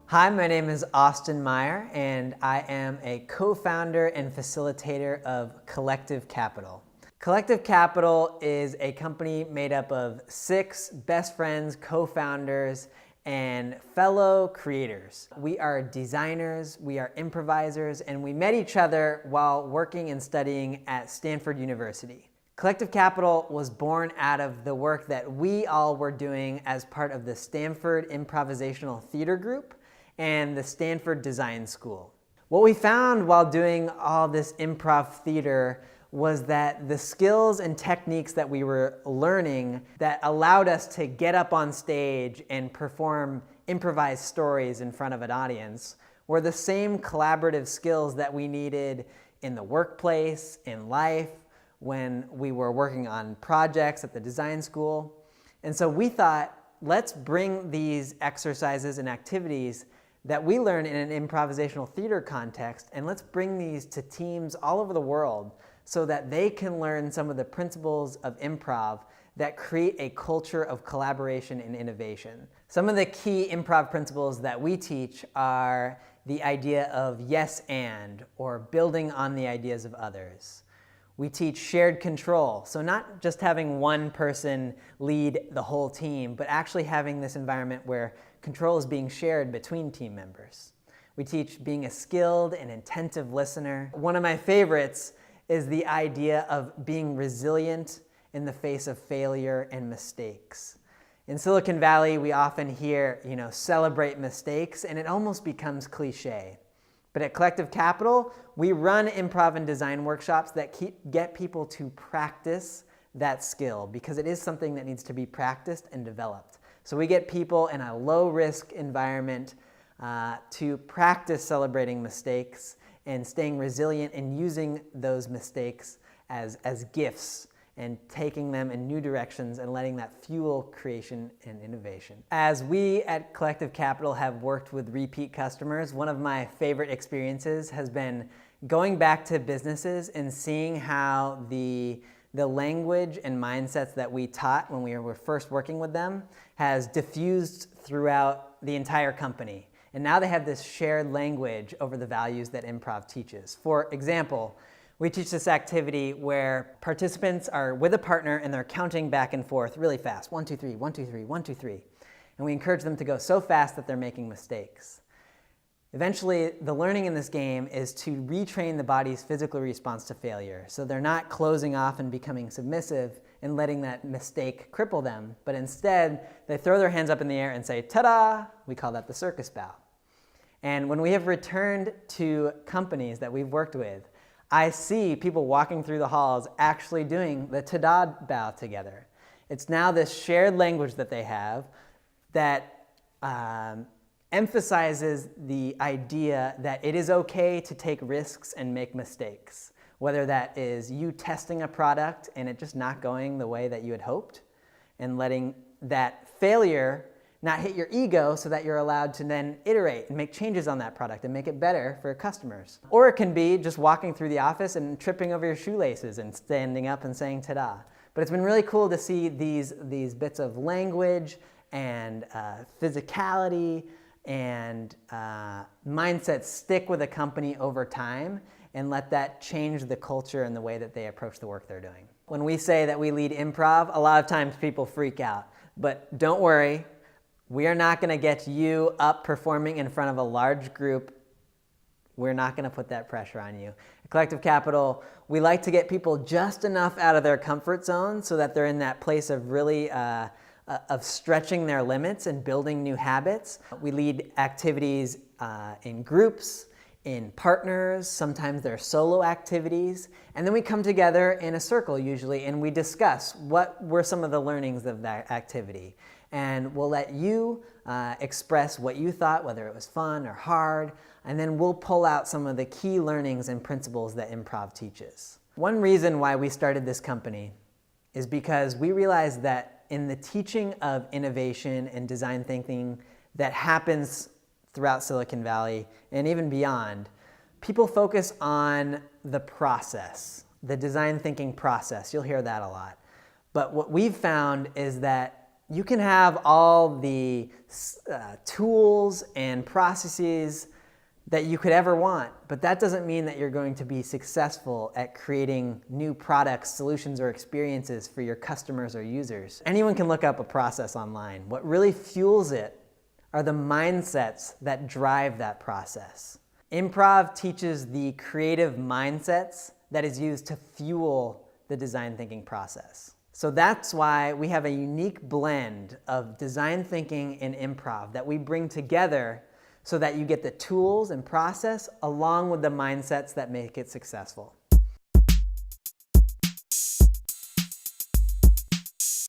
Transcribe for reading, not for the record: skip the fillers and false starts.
Hi, my name is Austin Meyer, and I am a co-founder and facilitator of Collective Capital. Collective Capital is a company made up of 6 best friends, co-founders, and fellow creators. We are designers, we are improvisers, and we met each other while working and studying at Stanford University. Collective Capital was born out of the work that we all were doing as part of the Stanford Improvisational Theater Group and the Stanford Design School. What we found while doing all this improv theater was that the skills and techniques that we were learning that allowed us to get up on stage and perform improvised stories in front of an audience were the same collaborative skills that we needed in the workplace, in life, when we were working on projects at the design school. And so we thought, let's bring these exercises and activities that we learn in an improvisational theater context, and let's bring these to teams all over the world so that they can learn some of the principles of improv that create a culture of collaboration and innovation. Some of the key improv principles that we teach are the idea of yes and, or building on the ideas of others. We teach shared control, so not just having one person lead the whole team, but actually having this environment where control is being shared between team members. We teach being a skilled and attentive listener. One of my favorites is the idea of being resilient in the face of failure and mistakes. In Silicon Valley, we often hear, celebrate mistakes, and it almost becomes cliche. But at Collective Capital, we run improv and design workshops that get people to practice that skill because it is something that needs to be practiced and developed. So we get people in a low-risk environment to practice celebrating mistakes and staying resilient and using those mistakes as gifts and taking them in new directions and letting that fuel creation and innovation. As we at Collective Capital have worked with repeat customers, one of my favorite experiences has been going back to businesses and seeing how the language and mindsets that we taught when we were first working with them has diffused throughout the entire company. And now they have this shared language over the values that improv teaches. For example, we teach this activity where participants are with a partner and they're counting back and forth really fast. 1, 2, 3, 1, 2, 3, 1, 2, 3. And we encourage them to go so fast that they're making mistakes. Eventually, the learning in this game is to retrain the body's physical response to failure. So they're not closing off and becoming submissive and letting that mistake cripple them, but instead they throw their hands up in the air and say, ta-da! We call that the circus bow. And when we have returned to companies that we've worked with, I see people walking through the halls actually doing the ta-da bow together. It's now this shared language that they have that emphasizes the idea that it is okay to take risks and make mistakes, whether that is you testing a product and it just not going the way that you had hoped and letting that failure not hit your ego so that you're allowed to then iterate and make changes on that product and make it better for customers. Or it can be just walking through the office and tripping over your shoelaces and standing up and saying ta-da. But it's been really cool to see these bits of language and physicality and mindsets stick with a company over time and let that change the culture and the way that they approach the work they're doing. When we say that we lead improv, a lot of times people freak out. But don't worry, we are not going to get you up performing in front of a large group. We're not going to put that pressure on you. At Collective Capital, we like to get people just enough out of their comfort zone so that they're in that place of really of stretching their limits and building new habits. We lead activities in groups, in partners, sometimes they're solo activities, and then we come together in a circle usually and we discuss what were some of the learnings of that activity. And we'll let you express what you thought, whether it was fun or hard, and then we'll pull out some of the key learnings and principles that improv teaches. One reason why we started this company is because we realized that in the teaching of innovation and design thinking that happens throughout Silicon Valley and even beyond, people focus on the process, the design thinking process. You'll hear that a lot. But what we've found is that You can have all the tools and processes that you could ever want, but that doesn't mean that you're going to be successful at creating new products, solutions, or experiences for your customers or users. Anyone can look up a process online. What really fuels it are the mindsets that drive that process. Improv teaches the creative mindsets that is used to fuel the design thinking process. So that's why we have a unique blend of design thinking and improv that we bring together so that you get the tools and process along with the mindsets that make it successful.